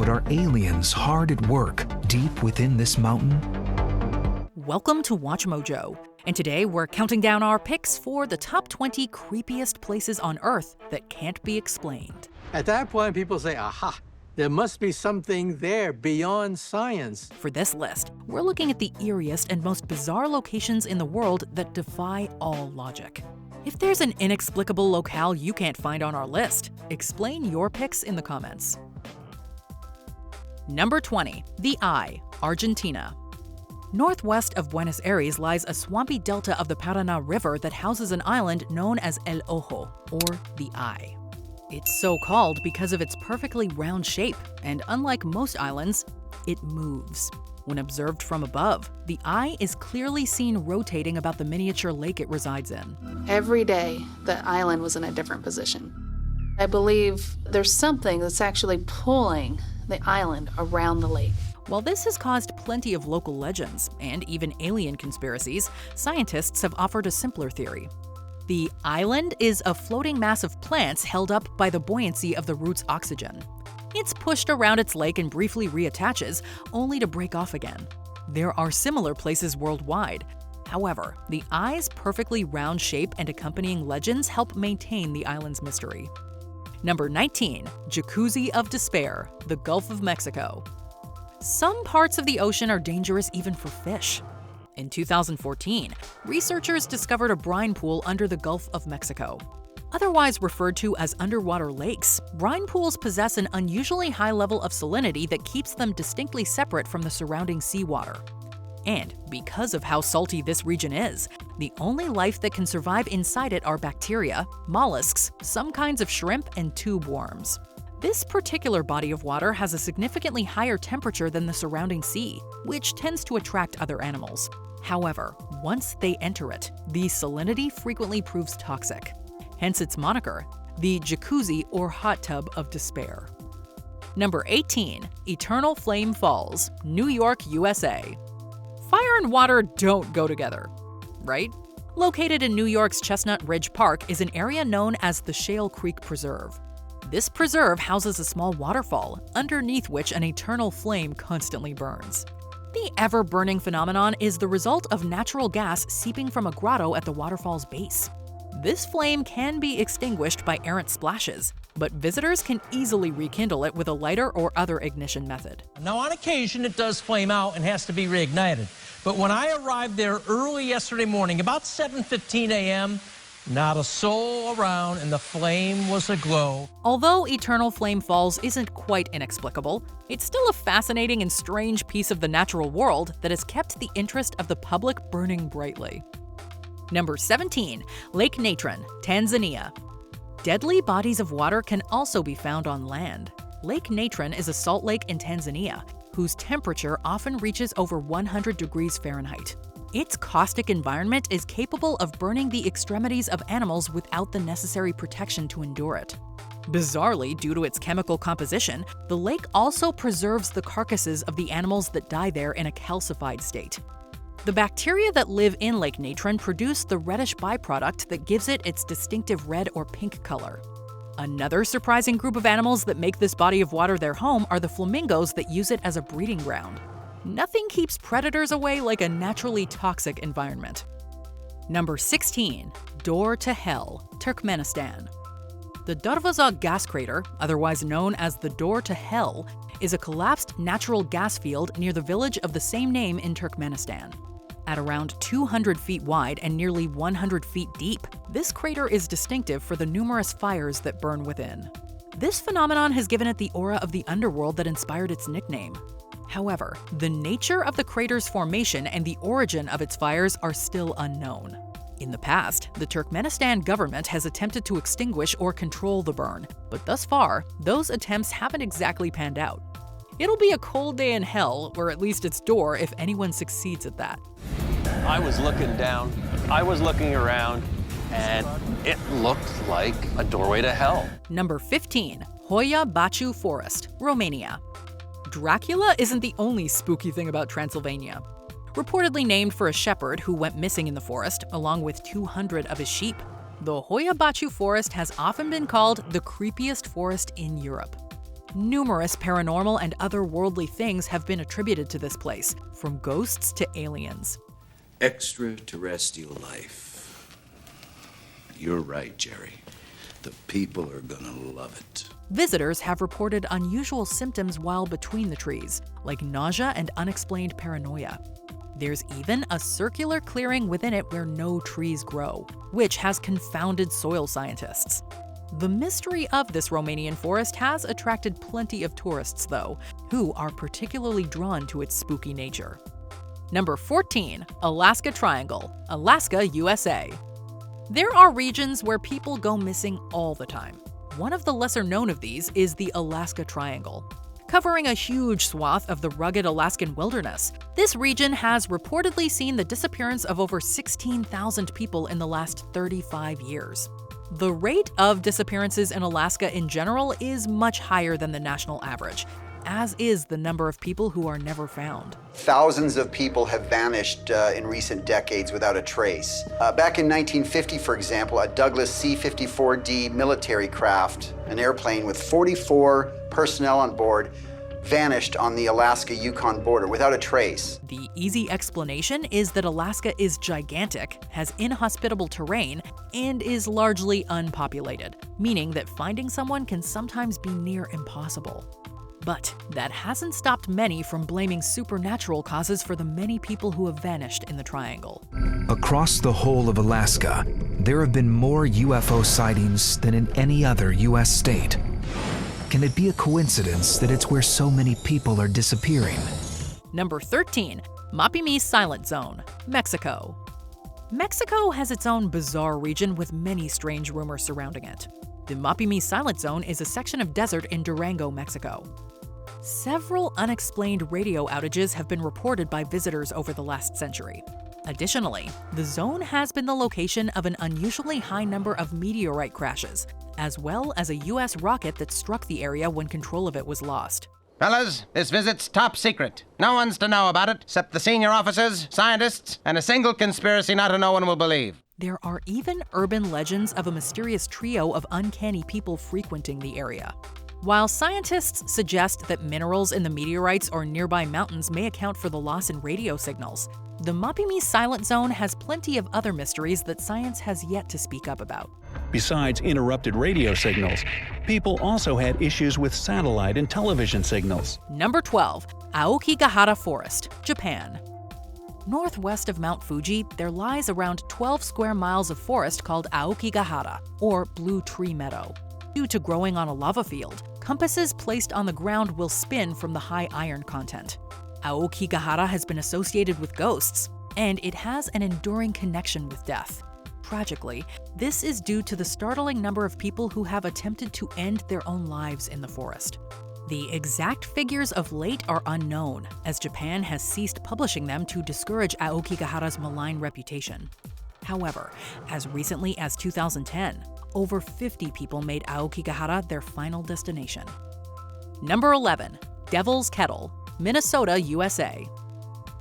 But are aliens hard at work deep within this mountain? Welcome to Watch Mojo, and today we're counting down our picks for the top 20 creepiest places on Earth that can't be explained. At that point, people say, aha, there must be something there beyond science. For this list, we're looking at the eeriest and most bizarre locations in the world that defy all logic. If there's an inexplicable locale you can't find on our list, explain your picks in the comments. Number 20. The Eye, Argentina. Northwest of Buenos Aires lies a swampy delta of the Paraná River that houses an island known as El Ojo, or the Eye. It's so called because of its perfectly round shape, and unlike most islands, it moves. When observed from above, the Eye is clearly seen rotating about the miniature lake it resides in. Every day, the island was in a different position. I believe there's something that's actually pulling the island around the lake. While this has caused plenty of local legends and even alien conspiracies, scientists have offered a simpler theory. The island is a floating mass of plants held up by the buoyancy of the root's oxygen. It's pushed around its lake and briefly reattaches, only to break off again. There are similar places worldwide. However, the Eye's perfectly round shape and accompanying legends help maintain the island's mystery. Number 19. Jacuzzi of Despair, the Gulf of Mexico. Some parts of the ocean are dangerous even for fish. In 2014, researchers discovered a brine pool under the Gulf of Mexico. Otherwise referred to as underwater lakes, brine pools possess an unusually high level of salinity that keeps them distinctly separate from the surrounding seawater. And because of how salty this region is, the only life that can survive inside it are bacteria, mollusks, some kinds of shrimp, and tube worms. This particular body of water has a significantly higher temperature than the surrounding sea, which tends to attract other animals. However, once they enter it, the salinity frequently proves toxic. Hence its moniker, the Jacuzzi or Hot Tub of Despair. Number 18. Eternal Flame Falls, New York, USA. Fire and water don't go together, right? Located in New York's Chestnut Ridge Park is an area known as the Shale Creek Preserve. This preserve houses a small waterfall, underneath which an eternal flame constantly burns. The ever-burning phenomenon is the result of natural gas seeping from a grotto at the waterfall's base. This flame can be extinguished by errant splashes, but visitors can easily rekindle it with a lighter or other ignition method. Now, on occasion, it does flame out and has to be reignited. But when I arrived there early yesterday morning, about 7:15 a.m., not a soul around, and the flame was aglow. Although Eternal Flame Falls isn't quite inexplicable, it's still a fascinating and strange piece of the natural world that has kept the interest of the public burning brightly. Number 17. Lake Natron, Tanzania. Deadly bodies of water can also be found on land. Lake Natron is a salt lake in Tanzania, whose temperature often reaches over 100 degrees Fahrenheit. Its caustic environment is capable of burning the extremities of animals without the necessary protection to endure it. Bizarrely, due to its chemical composition, the lake also preserves the carcasses of the animals that die there in a calcified state. The bacteria that live in Lake Natron produce the reddish byproduct that gives it its distinctive red or pink color. Another surprising group of animals that make this body of water their home are the flamingos that use it as a breeding ground. Nothing keeps predators away like a naturally toxic environment. Number 16. Door to Hell, Turkmenistan. The Darvaza gas crater, otherwise known as the Door to Hell, is a collapsed natural gas field near the village of the same name in Turkmenistan. At around 200 feet wide and nearly 100 feet deep, this crater is distinctive for the numerous fires that burn within. This phenomenon has given it the aura of the underworld that inspired its nickname. However, the nature of the crater's formation and the origin of its fires are still unknown. In the past, the Turkmenistan government has attempted to extinguish or control the burn, but thus far, those attempts haven't exactly panned out. It'll be a cold day in hell, or at least its door, if anyone succeeds at that. I was looking down, I was looking around, and it looked like a doorway to hell. Number 15. Hoya Bachu Forest, Romania. Dracula isn't the only spooky thing about Transylvania. Reportedly named for a shepherd who went missing in the forest, along with 200 of his sheep, the Hoya Bachu Forest has often been called the creepiest forest in Europe. Numerous paranormal and otherworldly things have been attributed to this place, from ghosts to aliens. Extraterrestrial life. You're right, Jerry. The people are gonna love it. Visitors have reported unusual symptoms while between the trees, like nausea and unexplained paranoia. There's even a circular clearing within it where no trees grow, which has confounded soil scientists. The mystery of this Romanian forest has attracted plenty of tourists, though, who are particularly drawn to its spooky nature. Number 14, Alaska Triangle, Alaska, USA. There are regions where people go missing all the time. One of the lesser known of these is the Alaska Triangle. Covering a huge swath of the rugged Alaskan wilderness, this region has reportedly seen the disappearance of over 16,000 people in the last 35 years. The rate of disappearances in Alaska in general is much higher than the national average, as is the number of people who are never found. Thousands of people have vanished in recent decades without a trace. Back in 1950, for example, a Douglas C-54D military craft, an airplane with 44 personnel on board, vanished on the Alaska-Yukon border without a trace. The easy explanation is that Alaska is gigantic, has inhospitable terrain, and is largely unpopulated, meaning that finding someone can sometimes be near impossible. But that hasn't stopped many from blaming supernatural causes for the many people who have vanished in the triangle. Across the whole of Alaska, there have been more UFO sightings than in any other U.S. state. Can it be a coincidence that it's where so many people are disappearing? Number 13, Mapimí Silent Zone, Mexico. Mexico has its own bizarre region with many strange rumors surrounding it. The Mapimí Silent Zone is a section of desert in Durango, Mexico. Several unexplained radio outages have been reported by visitors over the last century. Additionally, the zone has been the location of an unusually high number of meteorite crashes, as well as a U.S. rocket that struck the area when control of it was lost. Fellas, this visit's top secret. No one's to know about it, except the senior officers, scientists, and a single conspiracy not no one will believe. There are even urban legends of a mysterious trio of uncanny people frequenting the area. While scientists suggest that minerals in the meteorites or nearby mountains may account for the loss in radio signals, the Mapimí Silent Zone has plenty of other mysteries that science has yet to speak up about. Besides interrupted radio signals, people also had issues with satellite and television signals. Number 12, Aokigahara Forest, Japan. Northwest of Mount Fuji, there lies around 12 square miles of forest called Aokigahara, or Blue Tree Meadow. Due to growing on a lava field, compasses placed on the ground will spin from the high iron content. Aokigahara has been associated with ghosts, and it has an enduring connection with death. Tragically, this is due to the startling number of people who have attempted to end their own lives in the forest. The exact figures of late are unknown, as Japan has ceased publishing them to discourage Aokigahara's malign reputation. However, as recently as 2010, over 50 people made Aokigahara their final destination. Number 11, Devil's Kettle, Minnesota, USA.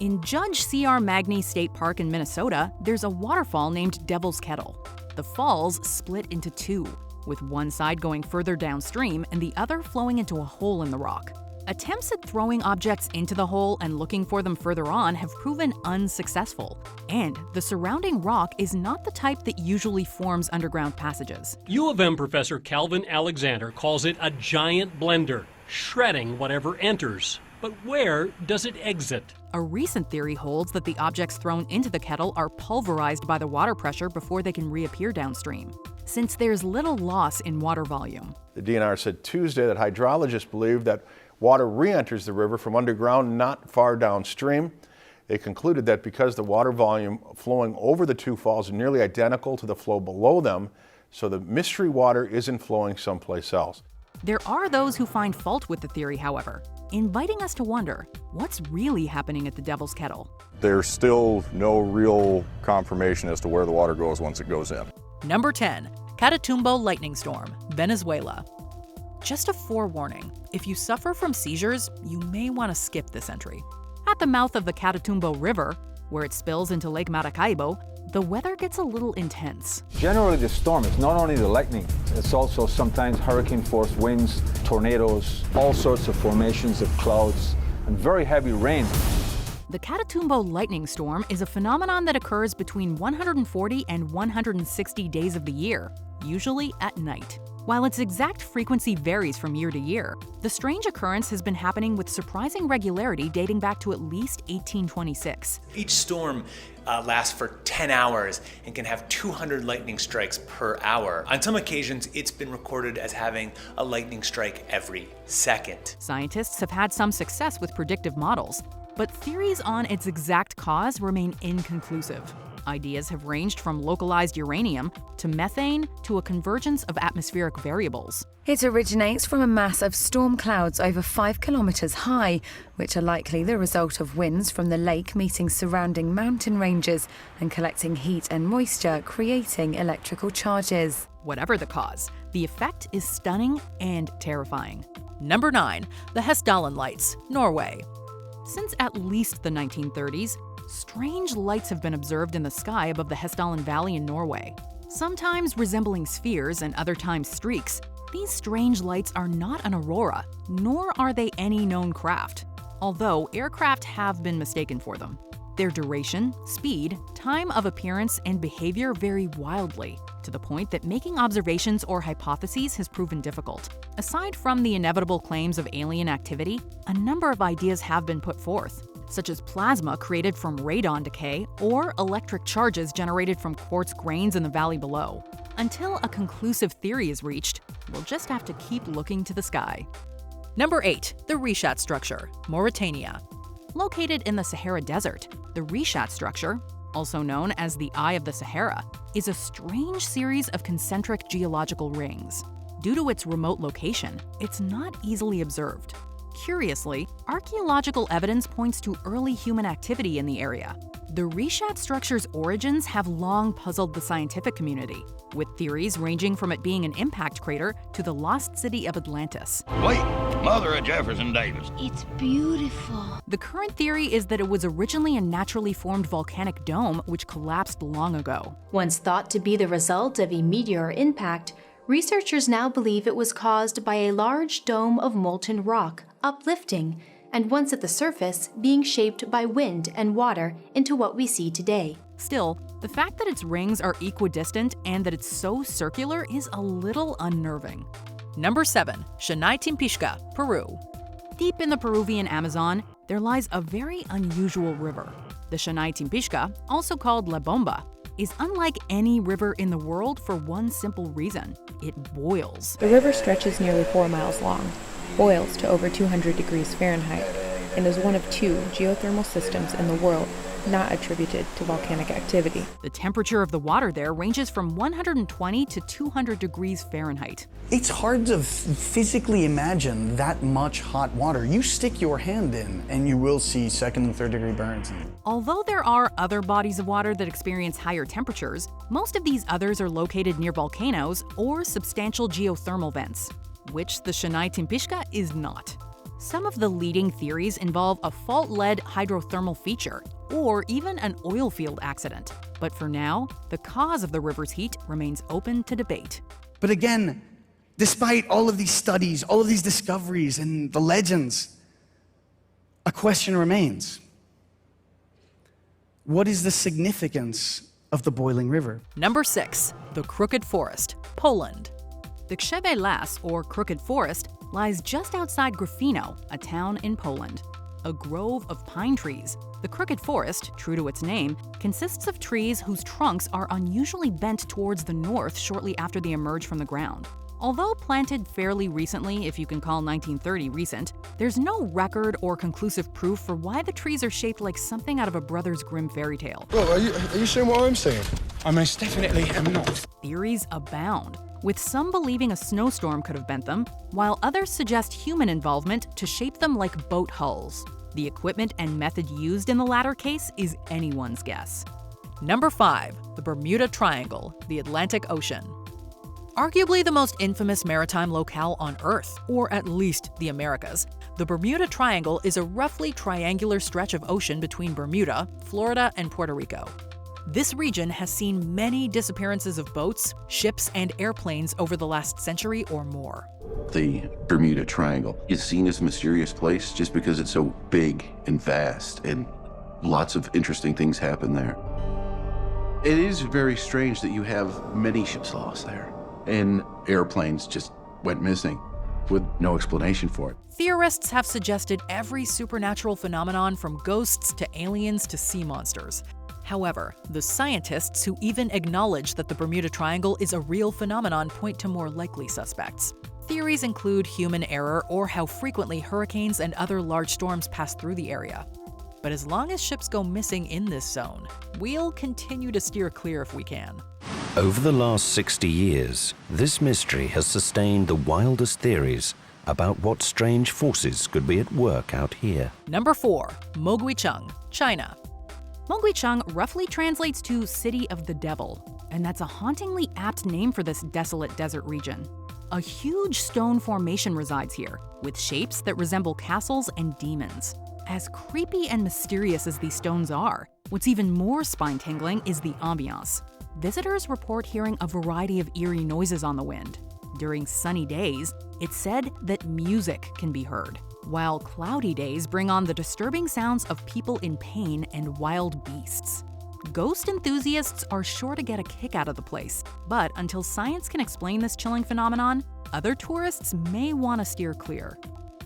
In Judge C.R. Magny State Park in Minnesota, there's a waterfall named Devil's Kettle. The falls split into two, with one side going further downstream and the other flowing into a hole in the rock. Attempts at throwing objects into the hole and looking for them further on have proven unsuccessful, and the surrounding rock is not the type that usually forms underground passages. U of M professor Calvin Alexander calls it a giant blender, shredding whatever enters. But where does it exit? A recent theory holds that the objects thrown into the kettle are pulverized by the water pressure before they can reappear downstream, since there's little loss in water volume. The DNR said Tuesday that hydrologists believe that water re-enters the river from underground not far downstream. They concluded that because the water volume flowing over the two falls is nearly identical to the flow below them, so the mystery water isn't flowing someplace else. There are those who find fault with the theory, however, inviting us to wonder what's really happening at the Devil's Kettle. There's still no real confirmation as to where the water goes once it goes in. Number 10, Katatumbo Lightning Storm, Venezuela. Just a forewarning, if you suffer from seizures, you may want to skip this entry. At the mouth of the Katatumbo River, where it spills into Lake Maracaibo, the weather gets a little intense. Generally, the storm is not only the lightning, it's also sometimes hurricane-force winds, tornadoes, all sorts of formations of clouds, and very heavy rain. The Katatumbo lightning storm is a phenomenon that occurs between 140 and 160 days of the year, usually at night. While its exact frequency varies from year to year, the strange occurrence has been happening with surprising regularity dating back to at least 1826. Each storm lasts for 10 hours and can have 200 lightning strikes per hour. On some occasions, it's been recorded as having a lightning strike every second. Scientists have had some success with predictive models, but theories on its exact cause remain inconclusive. Ideas have ranged from localized uranium to methane to a convergence of atmospheric variables. It originates from a mass of storm clouds over 5 kilometers high, which are likely the result of winds from the lake meeting surrounding mountain ranges and collecting heat and moisture, creating electrical charges. Whatever the cause, the effect is stunning and terrifying. Number 9. The Hessdalen Lights, Norway. Since at least the 1930s, strange lights have been observed in the sky above the Hessdalen Valley in Norway. Sometimes resembling spheres and other times streaks, these strange lights are not an aurora, nor are they any known craft, although aircraft have been mistaken for them. Their duration, speed, time of appearance, and behavior vary wildly, to the point that making observations or hypotheses has proven difficult. Aside from the inevitable claims of alien activity, a number of ideas have been put forth, such as plasma created from radon decay or electric charges generated from quartz grains in the valley below. Until a conclusive theory is reached, we'll just have to keep looking to the sky. Number 8. The Reshad structure, Mauritania. Located in the Sahara Desert, the Reshad structure, also known as the Eye of the Sahara, is a strange series of concentric geological rings. Due to its remote location, it's not easily observed. Curiously, archaeological evidence points to early human activity in the area. The Reshad structure's origins have long puzzled the scientific community, with theories ranging from it being an impact crater to the lost city of Atlantis. Wait, mother of Jefferson Davis. It's beautiful. The current theory is that it was originally a naturally formed volcanic dome which collapsed long ago. Once thought to be the result of a meteor impact, researchers now believe it was caused by a large dome of molten rock uplifting, and once at the surface, being shaped by wind and water into what we see today. Still, the fact that its rings are equidistant and that it's so circular is a little unnerving. Number 7. Shanay Timpishka, Peru. Deep in the Peruvian Amazon, there lies a very unusual river. The Shanay Timpishka, also called La Bomba, is unlike any river in the world for one simple reason: it boils. The river stretches nearly 4 miles long, boils to over 200 degrees Fahrenheit, and is one of 2 geothermal systems in the world not attributed to volcanic activity. The temperature of the water there ranges from 120 to 200 degrees Fahrenheit. It's hard to physically imagine that much hot water. You stick your hand in and you will see 2nd and 3rd degree burns. Although there are other bodies of water that experience higher temperatures, most of these others are located near volcanoes or substantial geothermal vents, which the Shanay Timpishka is not. Some of the leading theories involve a fault-led hydrothermal feature, or even an oil field accident. But for now, the cause of the river's heat remains open to debate. But again, despite all of these studies, all of these discoveries, and the legends, a question remains. What is the significance of the boiling river? Number 6. The Crooked Forest, Poland. The Krzewy Las, or Crooked Forest, lies just outside Gryfino, a town in Poland. A grove of pine trees, the Crooked Forest, true to its name, consists of trees whose trunks are unusually bent towards the north shortly after they emerge from the ground. Although planted fairly recently, if you can call 1930 recent, there's no record or conclusive proof for why the trees are shaped like something out of a Brothers Grimm fairy tale. Bro, are you saying what I'm saying? I most definitely am not. Theories abound, with some believing a snowstorm could have bent them, while others suggest human involvement to shape them like boat hulls. The equipment and method used in the latter case is anyone's guess. Number 5. The Bermuda Triangle, the Atlantic Ocean. Arguably the most infamous maritime locale on Earth, or at least the Americas, the Bermuda Triangle is a roughly triangular stretch of ocean between Bermuda, Florida, and Puerto Rico. This region has seen many disappearances of boats, ships, and airplanes over the last century or more. The Bermuda Triangle is seen as a mysterious place just because it's so big and vast, and lots of interesting things happen there. It is very strange that you have many ships lost there, and airplanes just went missing with no explanation for it. Theorists have suggested every supernatural phenomenon from ghosts to aliens to sea monsters. However, the scientists who even acknowledge that the Bermuda Triangle is a real phenomenon point to more likely suspects. Theories include human error or how frequently hurricanes and other large storms pass through the area. But as long as ships go missing in this zone, we'll continue to steer clear if we can. Over the last 60 years, this mystery has sustained the wildest theories about what strange forces could be at work out here. Number 4. Mogui Chung, China. Mogui Chung roughly translates to City of the Devil, and that's a hauntingly apt name for this desolate desert region. A huge stone formation resides here, with shapes that resemble castles and demons. As creepy and mysterious as these stones are, what's even more spine-tingling is the ambiance. Visitors report hearing a variety of eerie noises on the wind. During sunny days, it's said that music can be heard, while cloudy days bring on the disturbing sounds of people in pain and wild beasts. Ghost enthusiasts are sure to get a kick out of the place, but until science can explain this chilling phenomenon, other tourists may want to steer clear.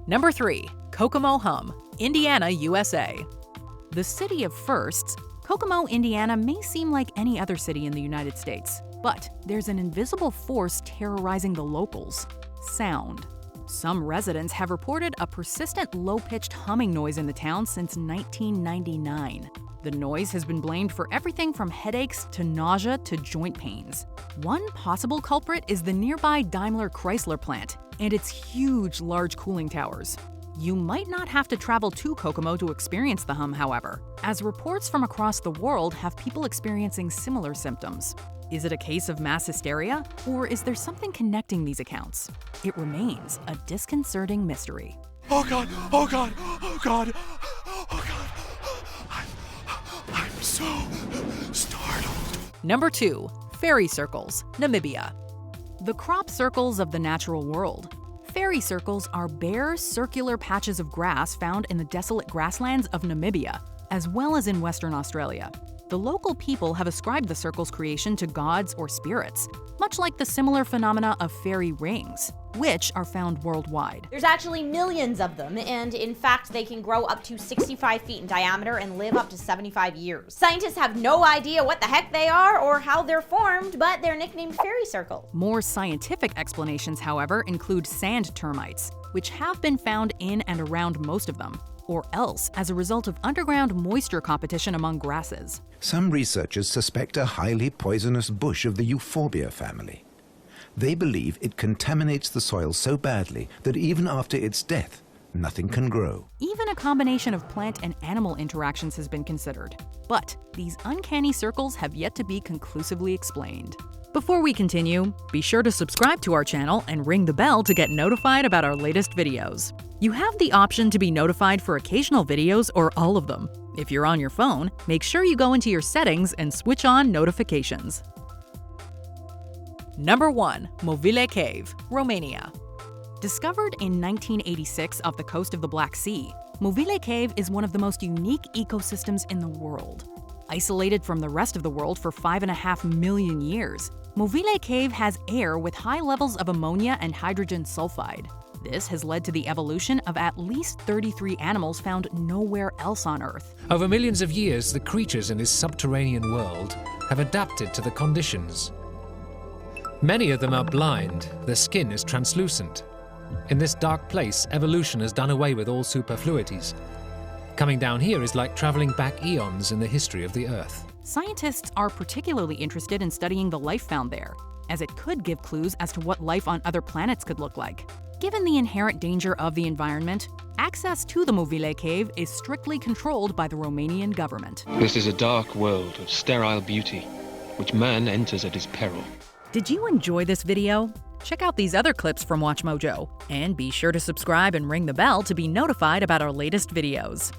Number 3. Kokomo Hum, Indiana, USA. The city of firsts, Kokomo, Indiana may seem like any other city in the United States, but there's an invisible force terrorizing the locals: sound. Some residents have reported a persistent low-pitched humming noise in the town since 1999. The noise has been blamed for everything from headaches to nausea to joint pains. One possible culprit is the nearby Daimler Chrysler plant and its huge large cooling towers. You might not have to travel to Kokomo to experience the hum, however, as reports from across the world have people experiencing similar symptoms. Is it a case of mass hysteria, or is there something connecting these accounts? It remains a disconcerting mystery. Oh God, oh God, oh God, oh God. I'm so startled. Number 2. Fairy circles, Namibia. The crop circles of the natural world. Fairy circles are bare, circular patches of grass found in the desolate grasslands of Namibia, as well as in Western Australia. The local people have ascribed the circle's creation to gods or spirits, much like the similar phenomena of fairy rings, which are found worldwide. There's actually millions of them, and in fact, they can grow up to 65 feet in diameter and live up to 75 years. Scientists have no idea what the heck they are or how they're formed, but they're nicknamed fairy circle. More scientific explanations, however, include sand termites, which have been found in and around most of them, or else as a result of underground moisture competition among grasses. Some researchers suspect a highly poisonous bush of the euphorbia family. They believe it contaminates the soil so badly that even after its death, nothing can grow. Even a combination of plant and animal interactions has been considered. But these uncanny circles have yet to be conclusively explained. Before we continue, be sure to subscribe to our channel and ring the bell to get notified about our latest videos. You have the option to be notified for occasional videos or all of them. If you're on your phone, make sure you go into your settings and switch on notifications. Number 1. Movile Cave, Romania. Discovered in 1986 off the coast of the Black Sea, Movile Cave is one of the most unique ecosystems in the world. Isolated from the rest of the world for 5.5 million years, Movile Cave has air with high levels of ammonia and hydrogen sulfide. This has led to the evolution of at least 33 animals found nowhere else on Earth. Over millions of years, the creatures in this subterranean world have adapted to the conditions. Many of them are blind, their skin is translucent. In this dark place, evolution has done away with all superfluities. Coming down here is like traveling back eons in the history of the Earth. Scientists are particularly interested in studying the life found there, as it could give clues as to what life on other planets could look like. Given the inherent danger of the environment, access to the Movile Cave is strictly controlled by the Romanian government. This is a dark world of sterile beauty, which man enters at his peril. Did you enjoy this video? Check out these other clips from WatchMojo, and be sure to subscribe and ring the bell to be notified about our latest videos.